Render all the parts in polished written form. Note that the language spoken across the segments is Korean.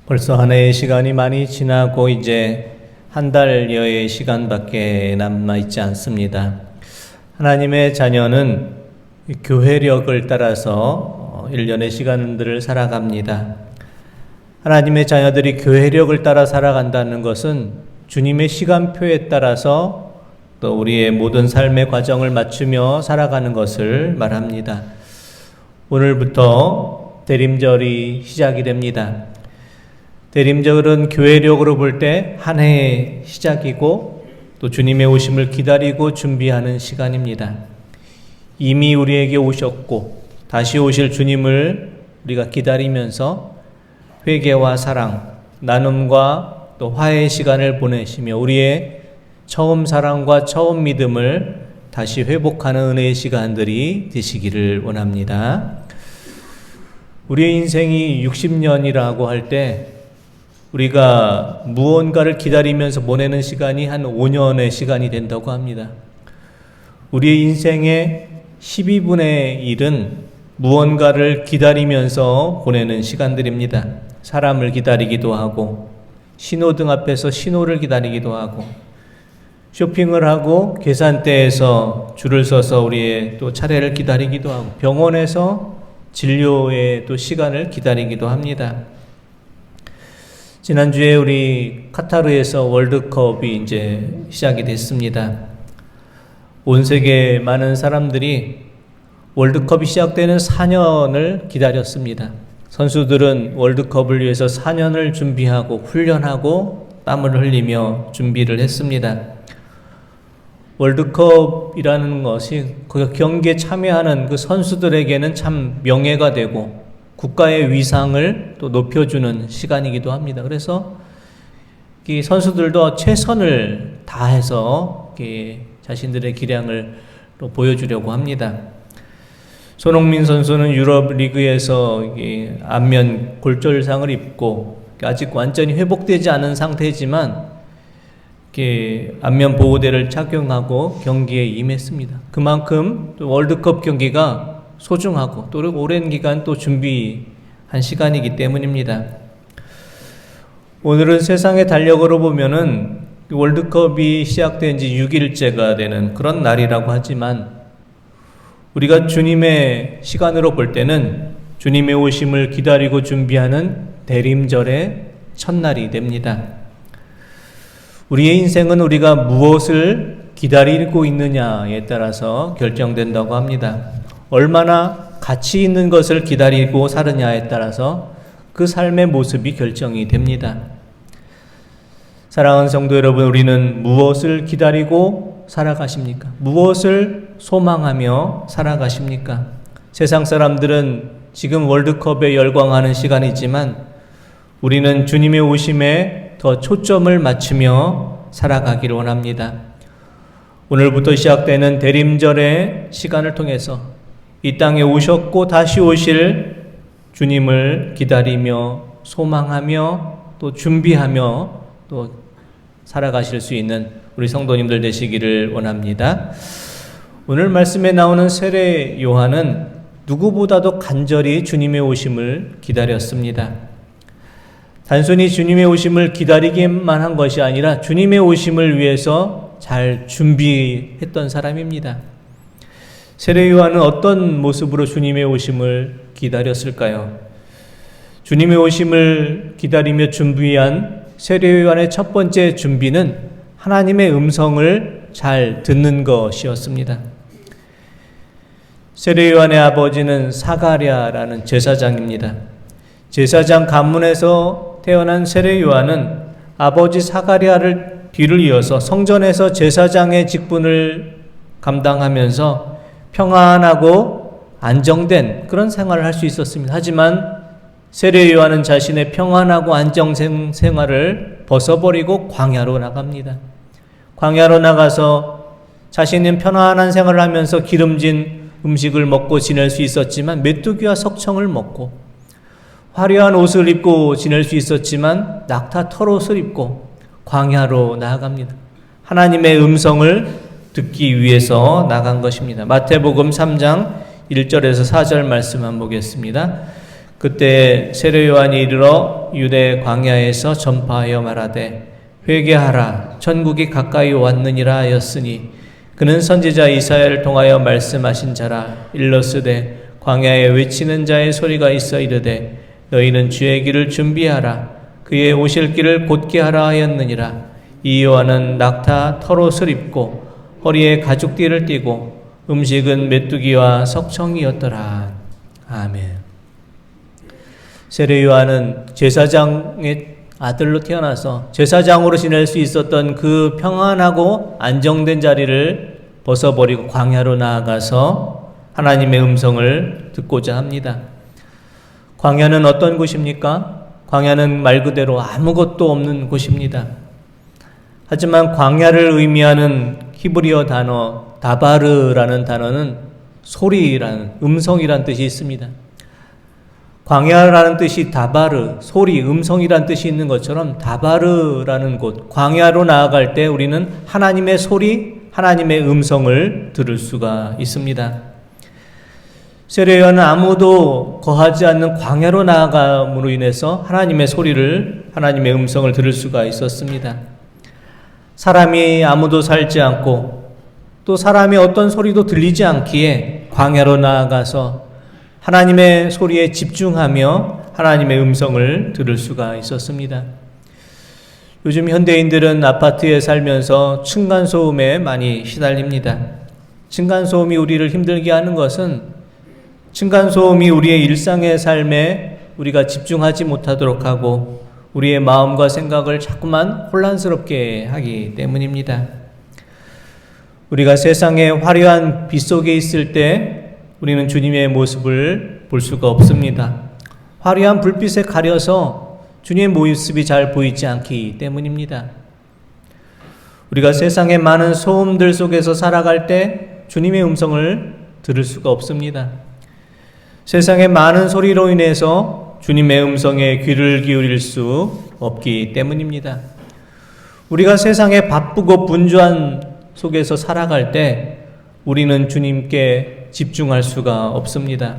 벌써 한 해의 시간이 많이 지나고 이제 한 달여의 시간밖에 남아있지 않습니다. 하나님의 자녀는 교회력을 따라서 1년의 시간들을 살아갑니다. 하나님의 자녀들이 교회력을 따라 살아간다는 것은 주님의 시간표에 따라서 또 우리의 모든 삶의 과정을 맞추며 살아가는 것을 말합니다. 오늘부터 대림절이 시작이 됩니다. 대림절은 교회력으로 볼 때 한 해의 시작이고 또 주님의 오심을 기다리고 준비하는 시간입니다. 이미 우리에게 오셨고 다시 오실 주님을 우리가 기다리면서 회개와 사랑, 나눔과 또 화해의 시간을 보내시며 우리의 처음 사랑과 처음 믿음을 다시 회복하는 은혜의 시간들이 되시기를 원합니다. 우리의 인생이 60년이라고 할 때 우리가 무언가를 기다리면서 보내는 시간이 한 5년의 시간이 된다고 합니다. 우리의 인생의 12분의 1은 무언가를 기다리면서 보내는 시간들입니다. 사람을 기다리기도 하고 신호등 앞에서 신호를 기다리기도 하고 쇼핑을 하고 계산대에서 줄을 서서 우리의 또 차례를 기다리기도 하고 병원에서 진료의 또 시간을 기다리기도 합니다. 지난주에 우리 카타르에서 월드컵이 이제 시작이 됐습니다. 온 세계 많은 사람들이 월드컵이 시작되는 4년을 기다렸습니다. 선수들은 월드컵을 위해서 4년을 준비하고 훈련하고 땀을 흘리며 준비를 했습니다. 월드컵이라는 것이 그 경기에 참여하는 그 선수들에게는 참 명예가 되고 국가의 위상을 또 높여주는 시간이기도 합니다. 그래서 이 선수들도 최선을 다해서 자신들의 기량을 또 보여주려고 합니다. 손흥민 선수는 유럽 리그에서 안면 골절상을 입고 아직 완전히 회복되지 않은 상태지만 안면 보호대를 착용하고 경기에 임했습니다. 그만큼 또 월드컵 경기가 소중하고 또 오랜 기간 또 준비한 시간이기 때문입니다. 오늘은 세상의 달력으로 보면은 월드컵이 시작된 지 6일째가 되는 그런 날이라고 하지만 우리가 주님의 시간으로 볼 때는 주님의 오심을 기다리고 준비하는 대림절의 첫날이 됩니다. 우리의 인생은 우리가 무엇을 기다리고 있느냐에 따라서 결정된다고 합니다. 얼마나 가치 있는 것을 기다리고 사느냐에 따라서 그 삶의 모습이 결정이 됩니다. 사랑하는 성도 여러분, 우리는 무엇을 기다리고 살아가십니까? 무엇을 소망하며 살아가십니까? 세상 사람들은 지금 월드컵에 열광하는 시간이지만 우리는 주님의 오심에 더 초점을 맞추며 살아가기를 원합니다. 오늘부터 시작되는 대림절의 시간을 통해서 이 땅에 오셨고 다시 오실 주님을 기다리며 소망하며 또 준비하며 또 살아가실 수 있는 우리 성도님들 되시기를 원합니다. 오늘 말씀에 나오는 세례 요한은 누구보다도 간절히 주님의 오심을 기다렸습니다. 단순히 주님의 오심을 기다리기만 한 것이 아니라 주님의 오심을 위해서 잘 준비했던 사람입니다. 세례 요한은 어떤 모습으로 주님의 오심을 기다렸을까요? 주님의 오심을 기다리며 준비한 세례 요한의 첫 번째 준비는 하나님의 음성을 잘 듣는 것이었습니다. 세례 요한의 아버지는 사가랴라는 제사장입니다. 제사장 가문에서 태어난 세례 요한은 아버지 사가랴를 뒤를 이어서 성전에서 제사장의 직분을 감당하면서 평안하고 안정된 그런 생활을 할 수 있었습니다. 하지만 세례 요한은 자신의 평안하고 안정 생활을 벗어버리고 광야로 나갑니다. 광야로 나가서 자신은 편안한 생활을 하면서 기름진 음식을 먹고 지낼 수 있었지만 메뚜기와 석청을 먹고 화려한 옷을 입고 지낼 수 있었지만 낙타 털옷을 입고 광야로 나아갑니다. 하나님의 음성을 듣기 위해서 나간 것입니다. 마태복음 3장 1절에서 4절 말씀 한번 보겠습니다. 그때 세례 요한이 이르러 유대 광야에서 전파하여 말하되 회개하라 천국이 가까이 왔느니라 하였으니 그는 선지자 이사야를 통하여 말씀하신 자라. 일러스되 광야에 외치는 자의 소리가 있어 이르되 너희는 주의 길을 준비하라 그의 오실 길을 곧게 하라 하였느니라. 이 요한은 낙타 털옷을 입고 허리에 가죽띠를 띠고 음식은 메뚜기와 석청이었더라. 아멘. 세례 요한은 제사장의 아들로 태어나서 제사장으로 지낼 수 있었던 그 평안하고 안정된 자리를 벗어버리고 광야로 나아가서 하나님의 음성을 듣고자 합니다. 광야는 어떤 곳입니까? 광야는 말 그대로 아무것도 없는 곳입니다. 하지만 광야를 의미하는 히브리어 단어 다바르라는 단어는 소리라는 음성이란 뜻이 있습니다. 광야라는 뜻이 다바르, 소리, 음성이란 뜻이 있는 것처럼 다바르라는 곳, 광야로 나아갈 때 우리는 하나님의 소리, 하나님의 음성을 들을 수가 있습니다. 세례 요한은 아무도 거하지 않는 광야로 나아감으로 인해서 하나님의 소리를, 하나님의 음성을 들을 수가 있었습니다. 사람이 아무도 살지 않고 또 사람의 어떤 소리도 들리지 않기에 광야로 나아가서 하나님의 소리에 집중하며 하나님의 음성을 들을 수가 있었습니다. 요즘 현대인들은 아파트에 살면서 층간소음에 많이 시달립니다. 층간소음이 우리를 힘들게 하는 것은 층간소음이 우리의 일상의 삶에 우리가 집중하지 못하도록 하고 우리의 마음과 생각을 자꾸만 혼란스럽게 하기 때문입니다. 우리가 세상의 화려한 빛 속에 있을 때 우리는 주님의 모습을 볼 수가 없습니다. 화려한 불빛에 가려서 주님의 모습이 잘 보이지 않기 때문입니다. 우리가 세상의 많은 소음들 속에서 살아갈 때 주님의 음성을 들을 수가 없습니다. 세상의 많은 소리로 인해서 주님의 음성에 귀를 기울일 수 없기 때문입니다. 우리가 세상에 바쁘고 분주한 속에서 살아갈 때 우리는 주님께 집중할 수가 없습니다.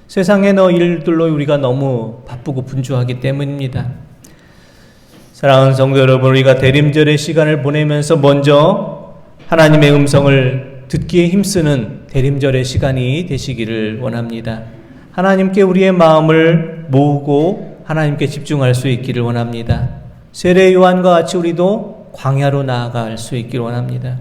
세상의 일들로 우리가 너무 바쁘고 분주하기 때문입니다. 사랑하는 성도 여러분, 우리가 대림절의 시간을 보내면서 먼저 하나님의 음성을 듣기에 힘쓰는 대림절의 시간이 되시기를 원합니다. 하나님께 우리의 마음을 모으고 하나님께 집중할 수 있기를 원합니다. 세례 요한과 같이 우리도 광야로 나아갈 수 있기를 원합니다.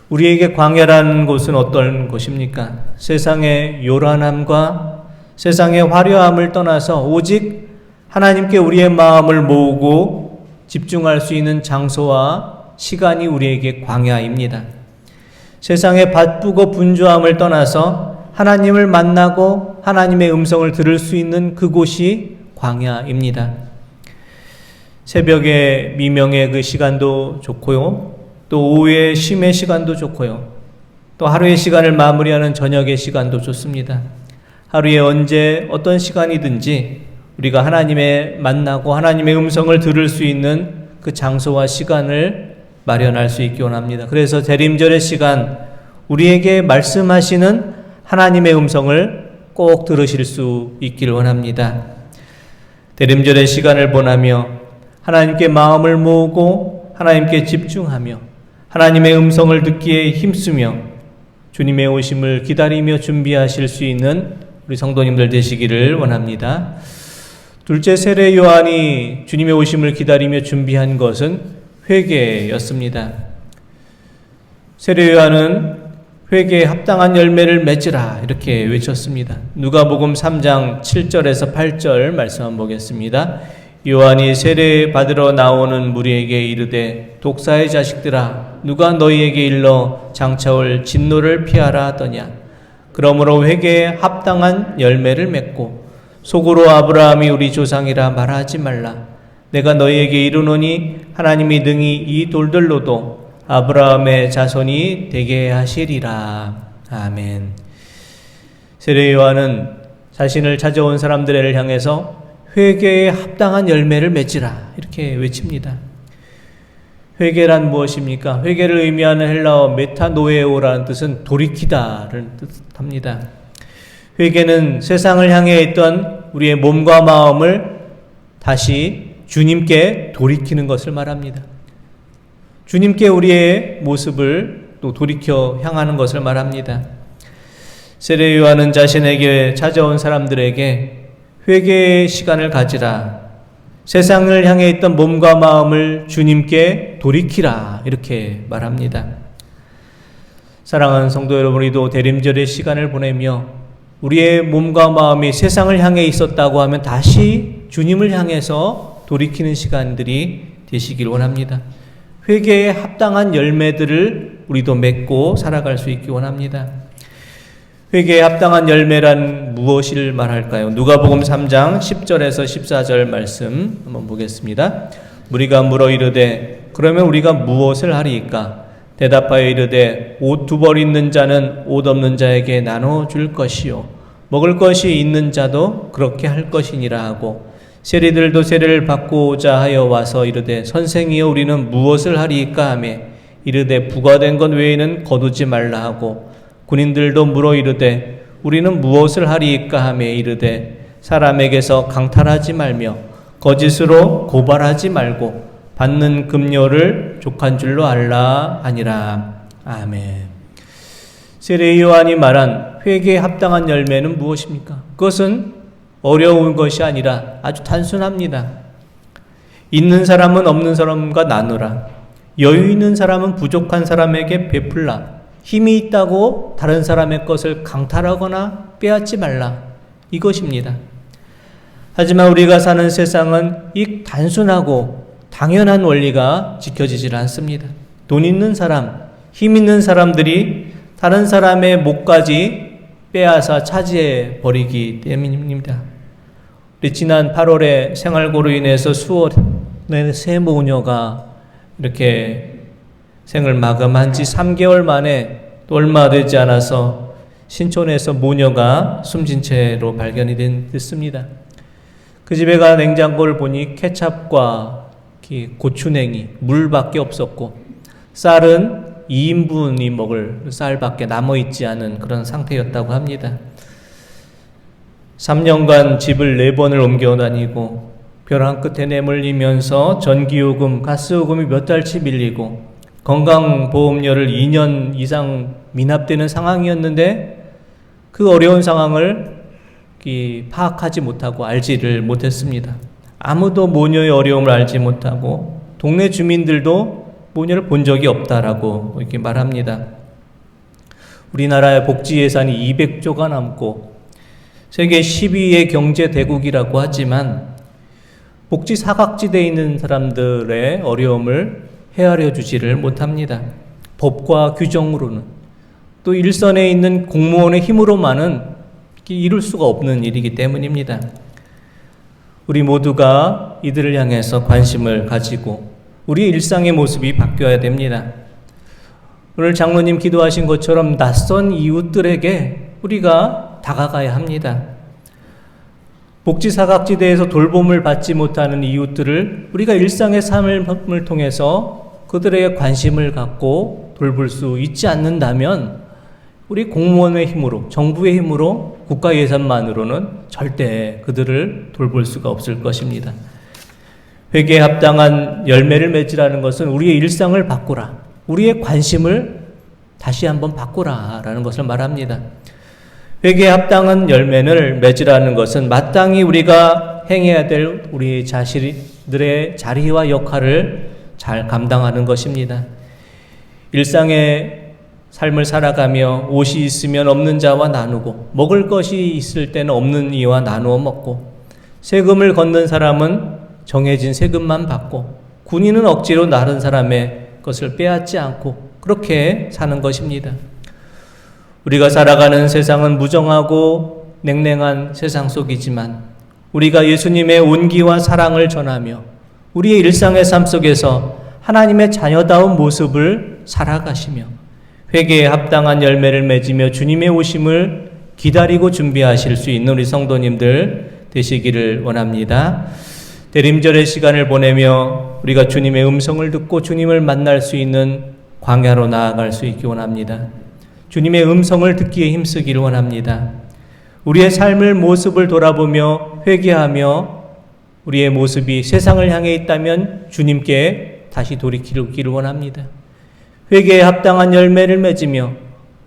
우리에게 광야라는 곳은 어떤 곳입니까? 세상의 요란함과 세상의 화려함을 떠나서 오직 하나님께 우리의 마음을 모으고 집중할 수 있는 장소와 시간이 우리에게 광야입니다. 세상의 바쁘고 분주함을 떠나서 하나님을 만나고 하나님의 음성을 들을 수 있는 그곳이 광야입니다. 새벽에 미명의 그 시간도 좋고요. 또 오후의 쉼의 시간도 좋고요. 또 하루의 시간을 마무리하는 저녁의 시간도 좋습니다. 하루에 언제 어떤 시간이든지 우리가 하나님의 만나고 하나님의 음성을 들을 수 있는 그 장소와 시간을 마련할 수 있기 원합니다. 그래서 대림절의 시간 우리에게 말씀하시는 하나님의 음성을 꼭 들으실 수 있기를 원합니다. 대림절의 시간을 보내며 하나님께 마음을 모으고 하나님께 집중하며 하나님의 음성을 듣기에 힘쓰며 주님의 오심을 기다리며 준비하실 수 있는 우리 성도님들 되시기를 원합니다. 둘째, 세례 요한이 주님의 오심을 기다리며 준비한 것은 회개였습니다. 세례 요한은 회개에 합당한 열매를 맺으라 이렇게 외쳤습니다. 누가복음 3장 7절에서 8절 말씀 한번 보겠습니다. 요한이 세례 받으러 나오는 무리에게 이르되 독사의 자식들아 누가 너희에게 일러 장차올 진노를 피하라 하더냐. 그러므로 회개에 합당한 열매를 맺고 속으로 아브라함이 우리 조상이라 말하지 말라. 내가 너희에게 이르노니 하나님이 능히 이 돌들로도 아브라함의 자손이 되게 하시리라. 아멘. 세례 요한은 자신을 찾아온 사람들을 향해서 회개에 합당한 열매를 맺으라 이렇게 외칩니다. 회개란 무엇입니까? 회개를 의미하는 헬라어 메타노에오라는 뜻은 돌이키다를 뜻합니다. 회개는 세상을 향해 있던 우리의 몸과 마음을 다시 주님께 돌이키는 것을 말합니다. 주님께 우리의 모습을 또 돌이켜 향하는 것을 말합니다. 세례 요한은 자신에게 찾아온 사람들에게 회개의 시간을 가지라, 세상을 향해 있던 몸과 마음을 주님께 돌이키라, 이렇게 말합니다. 사랑하는 성도 여러분, 우리도 대림절의 시간을 보내며 우리의 몸과 마음이 세상을 향해 있었다고 하면 다시 주님을 향해서 돌이키는 시간들이 되시길 원합니다. 회개에 합당한 열매들을 우리도 맺고 살아갈 수 있기 원합니다. 회개에 합당한 열매란 무엇을 말할까요? 누가복음 3장 10절에서 14절 말씀 한번 보겠습니다. 무리가 물어 이르되 그러면 우리가 무엇을 하리이까? 대답하여 이르되 옷 두 벌 있는 자는 옷 없는 자에게 나눠줄 것이요 먹을 것이 있는 자도 그렇게 할 것이니라 하고, 세리들도 세례를 받고자 하여 와서 이르되 선생이여 우리는 무엇을 하리이까 하매 이르되 부과된 것 외에는 거두지 말라 하고, 군인들도 물어 이르되 우리는 무엇을 하리이까 하매 이르되 사람에게서 강탈하지 말며 거짓으로 고발하지 말고 받는 급료를 족한 줄로 알라 하니라. 아멘. 세례 요한이 말한 회개에 합당한 열매는 무엇입니까? 그것은 어려운 것이 아니라 아주 단순합니다. 있는 사람은 없는 사람과 나누라. 여유 있는 사람은 부족한 사람에게 베풀라. 힘이 있다고 다른 사람의 것을 강탈하거나 빼앗지 말라. 이것입니다. 하지만 우리가 사는 세상은 이 단순하고 당연한 원리가 지켜지질 않습니다. 돈 있는 사람, 힘 있는 사람들이 다른 사람의 몫까지 빼앗아 차지해 버리기 때문입니다. 우리 지난 8월에 생활고로 인해서 수원의 세 모녀가 이렇게 생을 마감한 지 3개월 만에 또 얼마 되지 않아서 신촌에서 모녀가 숨진 채로 발견이 됐습니다. 그 집에 가 냉장고를 보니 케찹과 고추냉이, 물밖에 없었고 쌀은 2인분이 먹을 쌀밖에 남아있지 않은 그런 상태였다고 합니다. 3년간 집을 4번을 옮겨 다니고 벼랑 끝에 내몰리면서 전기요금, 가스요금이 몇 달치 밀리고 건강보험료를 2년 이상 미납되는 상황이었는데 그 어려운 상황을 파악하지 못하고 알지를 못했습니다. 아무도 모녀의 어려움을 알지 못하고 동네 주민들도 모녀를 본 적이 없다라고 이렇게 말합니다. 우리나라의 복지 예산이 200조가 넘고 세계 10위의 경제 대국이라고 하지만 복지 사각지대에 있는 사람들의 어려움을 헤아려 주지를 못합니다. 법과 규정으로는, 또 일선에 있는 공무원의 힘으로만은 이룰 수가 없는 일이기 때문입니다. 우리 모두가 이들을 향해서 관심을 가지고 우리의 일상의 모습이 바뀌어야 됩니다. 오늘 장로님 기도하신 것처럼 낯선 이웃들에게 우리가 다가가야 합니다. 복지 사각지대에서 돌봄을 받지 못하는 이웃들을 우리가 일상의 삶을 통해서 그들에게 관심을 갖고 돌볼 수 있지 않는다면 우리 공무원의 힘으로, 정부의 힘으로, 국가 예산만으로는 절대 그들을 돌볼 수가 없을 것입니다. 회개에 합당한 열매를 맺으라는 것은 우리의 일상을 바꾸라, 우리의 관심을 다시 한번 바꾸라 라는 것을 말합니다. 회개에 합당한 열매를 맺으라는 것은 마땅히 우리가 행해야 될 우리 자신들의 자리와 역할을 잘 감당하는 것입니다. 일상의 삶을 살아가며 옷이 있으면 없는 자와 나누고 먹을 것이 있을 때는 없는 이와 나누어 먹고, 세금을 걷는 사람은 정해진 세금만 받고 군인은 억지로 다른 사람의 것을 빼앗지 않고 그렇게 사는 것입니다. 우리가 살아가는 세상은 무정하고 냉랭한 세상 속이지만 우리가 예수님의 온기와 사랑을 전하며 우리의 일상의 삶 속에서 하나님의 자녀다운 모습을 살아가시며 회개에 합당한 열매를 맺으며 주님의 오심을 기다리고 준비하실 수 있는 우리 성도님들 되시기를 원합니다. 대림절의 시간을 보내며 우리가 주님의 음성을 듣고 주님을 만날 수 있는 광야로 나아갈 수 있기 원합니다. 주님의 음성을 듣기에 힘쓰기를 원합니다. 우리의 삶을 모습을 돌아보며 회개하며 우리의 모습이 세상을 향해 있다면 주님께 다시 돌이키기를 원합니다. 회개에 합당한 열매를 맺으며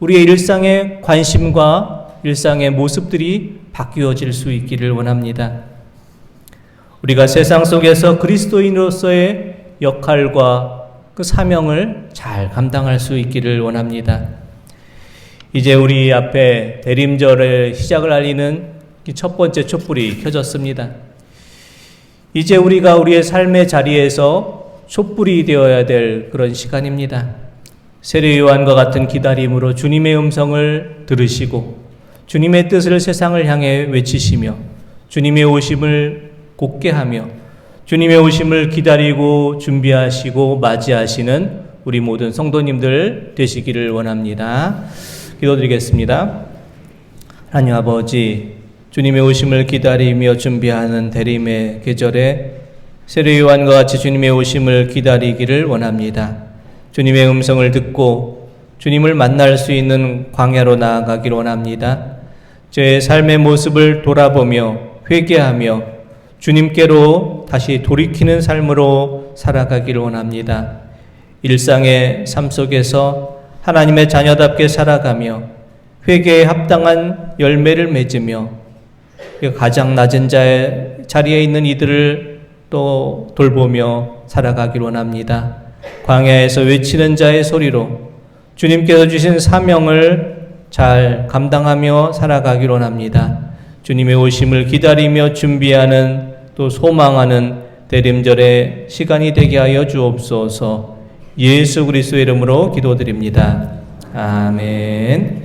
우리의 일상의 관심과 일상의 모습들이 바뀌어질 수 있기를 원합니다. 우리가 세상 속에서 그리스도인으로서의 역할과 그 사명을 잘 감당할 수 있기를 원합니다. 이제 우리 앞에 대림절의 시작을 알리는 첫 번째 촛불이 켜졌습니다. 이제 우리가 우리의 삶의 자리에서 촛불이 되어야 될 그런 시간입니다. 세례 요한과 같은 기다림으로 주님의 음성을 들으시고 주님의 뜻을 세상을 향해 외치시며 주님의 오심을 곧게 하며 주님의 오심을 기다리고 준비하시고 맞이하시는 우리 모든 성도님들 되시기를 원합니다. 기도드리겠습니다. 하나님 아버지, 주님의 오심을 기다리며 준비하는 대림의 계절에 세례 요한과 같이 주님의 오심을 기다리기를 원합니다. 주님의 음성을 듣고 주님을 만날 수 있는 광야로 나아가기를 원합니다. 저의 삶의 모습을 돌아보며 회개하며 주님께로 다시 돌이키는 삶으로 살아가기를 원합니다. 일상의 삶 속에서 하나님의 자녀답게 살아가며 회개에 합당한 열매를 맺으며 가장 낮은 자리에 있는 이들을 또 돌보며 살아가기를 원합니다. 광야에서 외치는 자의 소리로 주님께서 주신 사명을 잘 감당하며 살아가기를 원합니다. 주님의 오심을 기다리며 준비하는 또 소망하는 대림절의 시간이 되게 하여 주옵소서. 예수 그리스도의 이름으로 기도드립니다. 아멘.